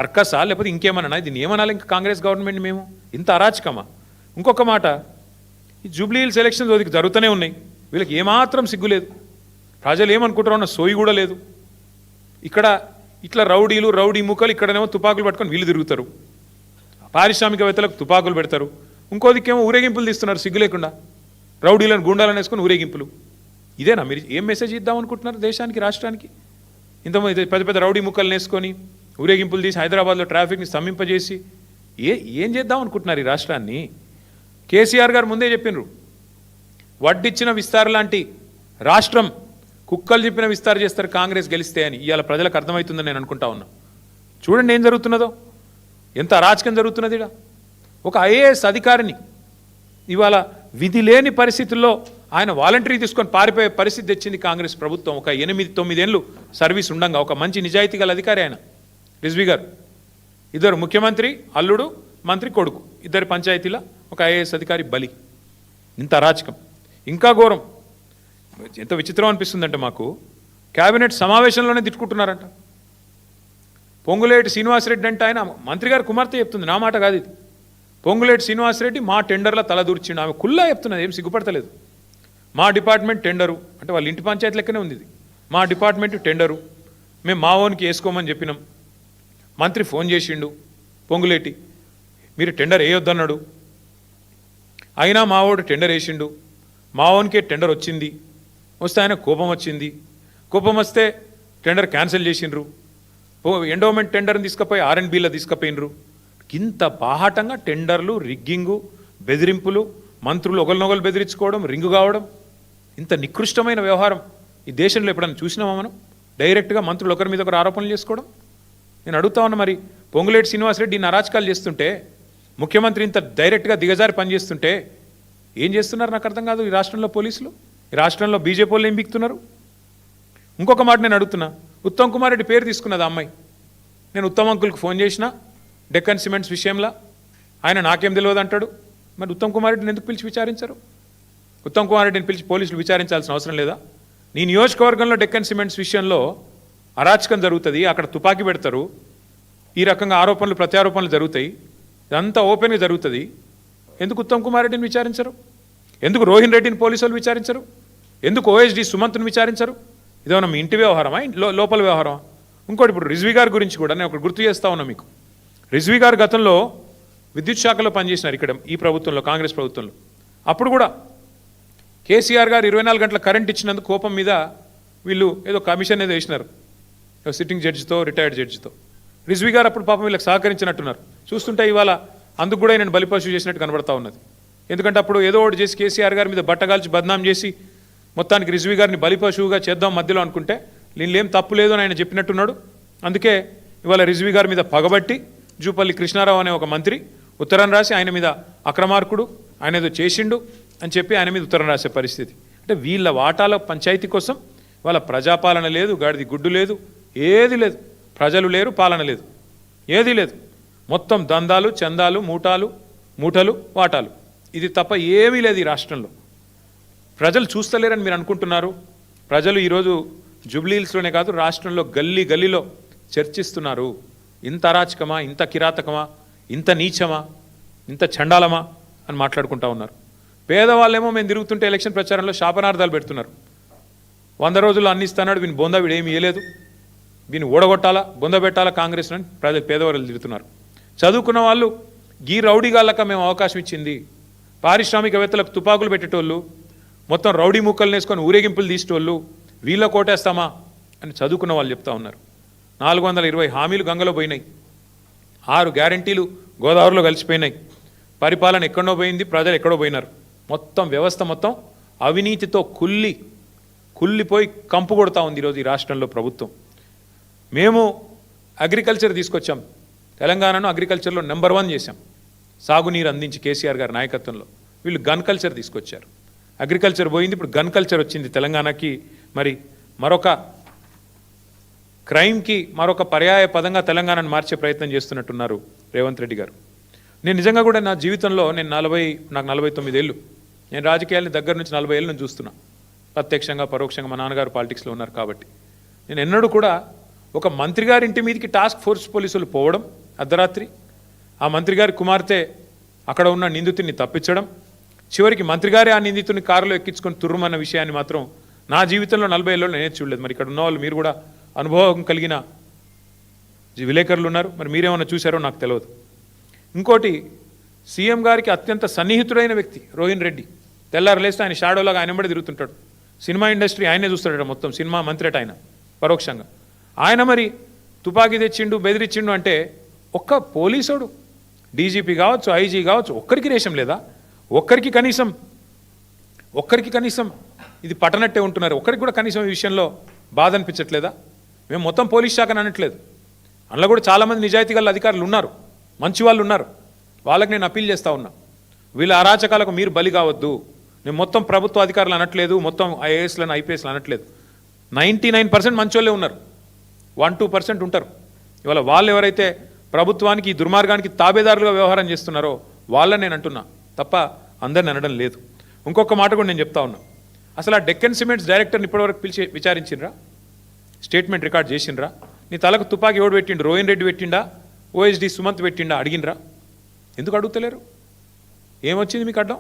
సర్కసా లేకపోతే ఇంకేమన్నా దీన్ని ఏమనాలి? ఇంకా కాంగ్రెస్ గవర్నమెంట్ మేము ఇంత అరాచకమా? ఇంకొక మాట, ఈ జూబ్లీ హిల్స్ ఎలక్షన్స్ జరుగుతూనే ఉన్నాయి, వీళ్ళకి ఏమాత్రం సిగ్గులేదు, ప్రజలు ఏమనుకుంటారో అన్న సోయి కూడా లేదు. ఇక్కడ ఇట్లా రౌడీ ముక్కలు ఇక్కడనేమో తుపాకులు పట్టుకొని వీళ్ళు తిరుగుతారు, పారిశ్రామికవేత్తలకు తుపాకులు పెడతారు, ఇంకో దిక్కేమో ఊరేగింపులు తీస్తున్నారు సిగ్గు లేకుండా, రౌడీలను గుండాలను వేసుకొని ఊరేగింపులు. ఇదేనా మీరు ఏం మెసేజ్ ఇద్దాం అనుకుంటున్నారు దేశానికి, రాష్ట్రానికి? ఇంతమంది పెద్ద పెద్ద రౌడీ ముక్కలు వేసుకొని ఊరేగింపులు తీసి హైదరాబాద్లో ట్రాఫిక్ని స్తంభింపజేసి ఏం చేద్దాం అనుకుంటున్నారు ఈ రాష్ట్రాన్ని? కేసీఆర్ గారు ముందే చెప్పినారు, వడ్డిచ్చిన విస్తార్ లాంటి రాష్ట్రం కుక్కలు చెప్పిన విస్తార్ చేస్తారు కాంగ్రెస్ గెలిస్తే అని. ఇవాళ ప్రజలకు అర్థమవుతుందని నేను అనుకుంటా ఉన్నా. చూడండి ఏం జరుగుతున్నదో, ఎంత అరాచకం జరుగుతున్నది. ఇక్కడ ఒక ఐఏఎస్ అధికారిని ఇవాళ విధి లేని పరిస్థితుల్లో ఆయన వాలంటరీ తీసుకొని పారిపోయే పరిస్థితి తెచ్చింది కాంగ్రెస్ ప్రభుత్వం. ఒక 8-9 ఏళ్ళు సర్వీస్ ఉండంగా ఒక మంచి నిజాయితీ గల అధికారి ఆయన రిజ్వీ గారు. ఇద్దరు ముఖ్యమంత్రి అల్లుడు, మంత్రి కొడుకు, ఇద్దరు పంచాయతీల ఒక ఐఏఎస్ అధికారి బలి. ఇంత అరాచకం. ఇంకా ఘోరం, ఎంత విచిత్రం అనిపిస్తుందంటే మాకు, క్యాబినెట్ సమావేశంలోనే తిట్టుకుంటున్నారంట. పొంగులేటి శ్రీనివాసరెడ్డి అంటే ఆయన మంత్రి గారు కుమార్తె చెప్తుంది, నా మాట కాదు ఇది. పొంగులేటి శ్రీనివాసరెడ్డి మా టెండర్ల తలదూర్చిండు, ఆమె కుల్లా చెప్తున్నది, ఏం సిగ్గుపడతలేదు. మా డిపార్ట్మెంట్ టెండరు అంటే వాళ్ళ ఇంటి పంచాయతీ లెక్కనే ఉంది ఇది. మా డిపార్ట్మెంట్ టెండరు మేము మా ఓన్కి వేసుకోమని చెప్పినాం. మంత్రి ఫోన్ చేసిండు పొంగులేటి, మీరు టెండర్ వేయొద్దన్నాడు, అయినా మా ఓడు టెండర్ వేసిండు, మా ఓన్కే టెండర్ వచ్చింది. వస్తే ఆయన కోపం వచ్చింది, కోపం వస్తే టెండర్ క్యాన్సిల్ చేసిండ్రు. ఎండోమెంట్ టెండర్ని తీసుకుపోయి R&Bలో తీసుకుపోయినరు. ఇంత బాహాటంగా టెండర్లు, రిగ్గింగు, బెదిరింపులు, మంత్రులు ఒకరినొకరు బెదిరించుకోవడం, రింగు కావడం, ఇంత నికృష్టమైన వ్యవహారం ఈ దేశంలో ఎప్పుడైనా చూసినామా మనం? డైరెక్ట్గా మంత్రులు ఒకరి మీద ఒకరు ఆరోపణలు చేసుకోవడం. నేను అడుగుతా ఉన్నా, మరి పొంగులేటి శ్రీనివాసరెడ్డి ఇన్ని అరాచకాలు చేస్తుంటే, ముఖ్యమంత్రి ఇంత డైరెక్ట్గా దిగజారి పనిచేస్తుంటే ఏం చేస్తున్నారు నాకు అర్థం కాదు ఈ రాష్ట్రంలో పోలీసులు, ఈ రాష్ట్రంలో బీజేపీ వాళ్ళు ఏం బిక్తున్నారు? ఇంకొక మాట నేను అడుగుతున్నా, ఉత్తమ్ కుమార్ రెడ్డి పేరు తీసుకున్నది ఆ అమ్మాయి. నేను ఉత్తమ్ అంకుల్కి ఫోన్ చేసిన డెక్కన్ సిమెంట్స్ విషయంలో, ఆయన నాకేం తెలియదు అంటాడు. మరి ఉత్తమ్ కుమార్ రెడ్డిని ఎందుకు పిలిచి విచారించారు? ఉత్తమ్ కుమార్ రెడ్డిని పిలిచి పోలీసులు విచారించాల్సిన అవసరం లేదా? నీ నియోజకవర్గంలో డెక్కన్ సిమెంట్స్ విషయంలో అరాచకం జరుగుతుంది, అక్కడ తుపాకీ పెడతారు, ఈ రకంగా ఆరోపణలు ప్రత్యారోపణలు జరుగుతాయి, ఇదంతా ఓపెన్గా జరుగుతుంది. ఎందుకు ఉత్తమ్ కుమార్ రెడ్డిని విచారించరు? ఎందుకు రోహిన్ రెడ్డిని పోలీసులు విచారించరు? ఎందుకు OSD సుమంత్ని విచారించరు? ఇదేమన్నా మీ ఇంటి వ్యవహారమా, లోపల వ్యవహారమా? ఇంకోటి, ఇప్పుడు రిజ్వీ గారి గురించి కూడా నేను ఒకటి గుర్తు చేస్తా ఉన్నా మీకు. రిజ్వీ గారు గతంలో విద్యుత్ శాఖలో పనిచేసినారు ఇక్కడ ఈ ప్రభుత్వంలో, కాంగ్రెస్ ప్రభుత్వంలో. అప్పుడు కూడా కేసీఆర్ గారు 24 గంటల కరెంట్ ఇచ్చినందుకు కోపం మీద వీళ్ళు ఏదో కమిషన్ ఏదో వేసినారు, సిట్టింగ్ జడ్జితో, రిటైర్డ్ జడ్జితో. రిజ్వీ గారు అప్పుడు పాపం వీళ్ళకి సహకరించినట్టున్నారు. చూస్తుంటే ఇవాళ అందుకు కూడా నేను బలిపశువు చేసినట్టు కనబడతా ఉన్నది. ఎందుకంటే అప్పుడు ఏదో ఒకటి చేసి కేసీఆర్ గారి మీద బట్టగాల్చి బద్నాం చేసి మొత్తానికి రిజ్వీ గారిని బలిపశువుగా చేద్దాం మధ్యలో అనుకుంటే, దీనిలో ఏం తప్పు లేదు అని ఆయన చెప్పినట్టున్నాడు. అందుకే ఇవాళ రిజ్వీ గారి మీద పగబట్టి జూపల్లి కృష్ణారావు అనే ఒక మంత్రి ఉత్తరం రాసి ఆయన మీద అక్రమార్కుడు, ఆయన ఏదో చేసిండు అని చెప్పి ఆయన మీద ఉత్తరం రాసే పరిస్థితి. అంటే వీళ్ళ వాటాల పంచాయతీ కోసం వాళ్ళ ప్రజాపాలన లేదు, గాడిది గుడ్డు లేదు, ఏది లేదు, ప్రజలు లేరు, పాలన లేదు, ఏదీ లేదు. మొత్తం దందాలు, చందాలు, మూటలు, వాటాలు, ఇది తప్ప ఏమీ లేదు ఈ రాష్ట్రంలో. ప్రజలు చూస్తలేరని మీరు అనుకుంటున్నారు. ప్రజలు ఈరోజు జూబ్లీ హిల్స్లోనే కాదు రాష్ట్రంలో గల్లీ గల్లీలో చర్చిస్తున్నారు. ఇంత అరాచకమా, ఇంత కిరాతకమా, ఇంత నీచమా, ఇంత చండాలమా అని మాట్లాడుకుంటా ఉన్నారు. పేదవాళ్ళేమో మేము తిరుగుతుంటే ఎలక్షన్ ప్రచారంలో శాపనార్థాలు పెడుతున్నారు. 100 రోజుల్లో అన్ని ఇస్తున్నాడు, వీని బొంద వీడేమి ఇవ్వలేదు, వీని ఓడగొట్టాలా, బొంద పెట్టాలా కాంగ్రెస్ అని పేదవాళ్ళు తిరుగుతున్నారు. చదువుకున్న వాళ్ళు గీ రౌడీగాళ్ళక మేము అవకాశం ఇచ్చింది, పారిశ్రామికవేత్తలకు తుపాకులు పెట్టేటోళ్ళు, మొత్తం రౌడీ ముక్కలు వేసుకొని ఊరేగింపులు తీసేటోళ్ళు, వీళ్ళ కోటేస్తామా అని చదువుకున్న వాళ్ళు చెప్తా ఉన్నారు. 420 హామీలు గంగలో పోయినాయి, 6 గ్యారంటీలు గోదావరిలో కలిసిపోయినాయి, పరిపాలన ఎక్కడో పోయింది, ప్రజలు ఎక్కడో పోయినారు. మొత్తం వ్యవస్థ మొత్తం అవినీతితో కుల్లిపోయి కంపు కొడతా ఉంది ఈరోజు ఈ రాష్ట్రంలో ప్రభుత్వం. మేము అగ్రికల్చర్ తీసుకొచ్చాం, తెలంగాణను అగ్రికల్చర్లో నెంబర్ 1 చేశాం, సాగునీరు అందించి కేసీఆర్ గారి నాయకత్వంలో. వీళ్ళు గన్ కల్చర్ తీసుకొచ్చారు, అగ్రికల్చర్ పోయింది, ఇప్పుడు గన్ కల్చర్ వచ్చింది తెలంగాణకి. మరి మరొక క్రైమ్కి మరొక పర్యాయ పదంగా తెలంగాణను మార్చే ప్రయత్నం చేస్తున్నట్టున్నారు రేవంత్ రెడ్డి గారు. నేను నిజంగా కూడా నా జీవితంలో నాకు 49 ఏళ్ళు, నేను రాజకీయాలని దగ్గర నుంచి 40 ఏళ్ళ నుంచి చూస్తున్నా, ప్రత్యక్షంగా పరోక్షంగా. మా నాన్నగారు పాలిటిక్స్లో ఉన్నారు కాబట్టి నేను ఎన్నడూ కూడా ఒక మంత్రి గారి ఇంటి మీదకి టాస్క్ ఫోర్స్ పోలీసులు పోవడం అర్ధరాత్రి, ఆ మంత్రి గారి కుమార్తె అక్కడ ఉన్న నిందితుడిని తప్పించడం, చివరికి మంత్రి గారే ఆ నిందితుడిని కారులో ఎక్కించుకొని తుర్రుమన్న విషయాన్ని మాత్రం నా జీవితంలో 40 ఏళ్ళలో నేనే చూడలేదు. మరి ఇక్కడ ఉన్న వాళ్ళు మీరు కూడా అనుభవం కలిగిన విలేకరులు ఉన్నారు, మరి మీరేమన్నా చూశారో నాకు తెలియదు. ఇంకోటి, సీఎం గారికి అత్యంత సన్నిహితుడైన వ్యక్తి రోహిన్ రెడ్డి, తెల్లారు లేస్తే ఆయన షాడోలాగా ఆయన వెంబడి తిరుగుతుంటాడు. సినిమా ఇండస్ట్రీ ఆయనే చూస్తాడట, మొత్తం సినిమా మంత్రి అట ఆయన పరోక్షంగా. ఆయన మరి తుపాకీ తెచ్చిండు, బెదిరించిండు అంటే ఒక్క పోలీసోడు, డీజీపీ కావచ్చు, ఐజీ కావచ్చు, ఒక్కరికి రేషం లేదా? ఒక్కరికి కనీసం ఇది పట్టనట్టే ఉంటున్నారు. ఒక్కరికి కూడా కనీసం ఈ విషయంలో బాధ అనిపించట్లేదా? మేము మొత్తం పోలీస్ శాఖను అనట్లేదు, అందులో కూడా చాలామంది నిజాయితీ గల అధికారులు ఉన్నారు, మంచి వాళ్ళు ఉన్నారు. వాళ్ళకి నేను అప్పీల్ చేస్తూ ఉన్నా, వీళ్ళ అరాచకాలకు మీరు బలి కావద్దు. నేను మొత్తం ప్రభుత్వ అధికారులు అనట్లేదు, మొత్తం ఐఏఎస్లను ఐపీఎస్లు అనట్లేదు. 99% మంచోళ్ళే ఉన్నారు, 1-2% ఉంటారు. ఇవాళ వాళ్ళు ఎవరైతే ప్రభుత్వానికి ఈ దుర్మార్గానికి తాబేదారులుగా వ్యవహారం చేస్తున్నారో వాళ్ళని నేను అంటున్నా తప్ప అందరిని అనడం లేదు. ఇంకొక మాట కూడా నేను చెప్తా ఉన్నా, అసలు ఆ డెక్కన్ సిమెంట్స్ డైరెక్టర్ని ఇప్పటివరకు పిలిచి విచారించిండ్రా? స్టేట్మెంట్ రికార్డ్ చేసిండ్రా? నీ తలకు తుపాకీ ఎవడు పెట్టిండు? రోహిన్ రెడ్డి పెట్టిండా? ఓఎస్డి సుమంత్ పెట్టిండా? అడిగినరా? ఎందుకు అడుగుతలేరు? ఏమొచ్చింది మీకు అడ్డం?